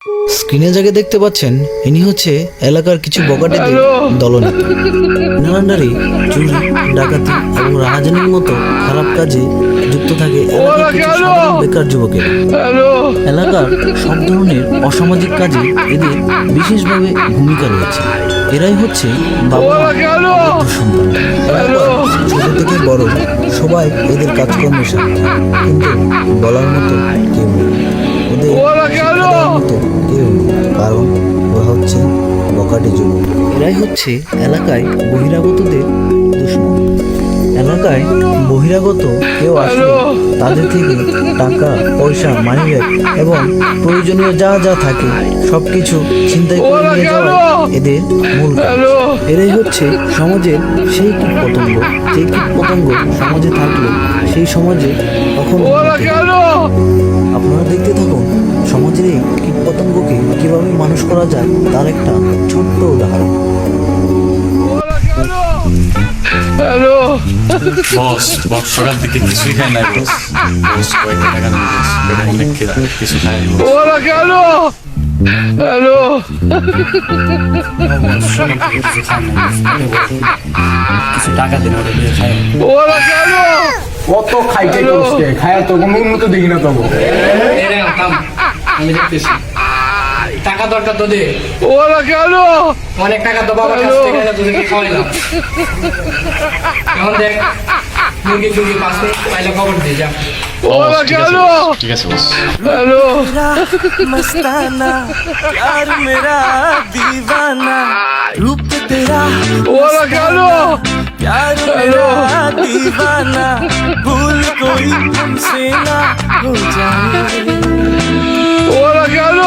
স্ক্রিনে যাকে দেখতে পাচ্ছেন ইনি হচ্ছে এলাকার কিছু বগাটেদের দলনেতা। নানানডারি চুরি, ডাকাতি এবং রাহাজানির মতো খারাপ কাজে যুক্ত থাকে এলাকার কিছু সাধারণ বেকার যুবকেরা। এলাকার সব ধরনের অসামাজিক কাজে এদের বিশেষভাবে ভূমিকা রয়েছে। এরাই হচ্ছে বাবা সন্তান। ছোট থেকে বড় সবাই এদের কাজকর্মের সাথে, কিন্তু বলার মতো কেউ নেই, ওদের মতো কেউ নেই, কারণ ওরা হচ্ছে বকাটে যুবক। এরাই হচ্ছে এলাকায় বহিরাগতদের দুশ্মন। এলাকায় বহিরাগত কেউ আসলে তাদের থেকে টাকা পয়সা, মানিব্যাগ এবং প্রয়োজনীয় যা যা থাকে সবকিছু ছিনতাই করে নিয়ে যাওয়া এদের মূল কাজ। এরাই হচ্ছে সমাজের সেই কীটপতঙ্গ, যে কীটপতঙ্গ সমাজে থাকলে সেই সমাজে কখনো আপনারা দেখতে থাকুন সমাজের এই কীটপতঙ্গকে কীভাবে মানুষ করা যায় তার একটা ছোট্ট উদাহরণ। হ্যালো বস, বস সকাল থেকে কিছুই খাই নাই বস। বস কয়েকটা টাকা দিন বস, পেটে অনেক খিদা, কিছু খাই বস। ওরা কেন? হ্যালো কিছু টাকা দিন, ওটা দিয়ে খাই। ওরা কেন? কত খাইতে করছে, খায়া তো কোনো উন্নত দেখি না তবু। আমি দেখতেছি টাকা দরকার তো দে, ওরা কেন? অনেক টাকা তো বাবার কাছ থেকে তোদেরকে খাওয়াইলাম। এখন দেখ মুরগি টুরগি পাশে পাইলে খবর দিয়ে যা। ওরা কেন? ঠিক আছে বস। হ্যালো मस्ताना प्यार मेरा दीवाना रूप तेरा ওরা কেন? प्यार मेरा दीवाना भूल कोई हमसे ना हो जाए ওরা কেন?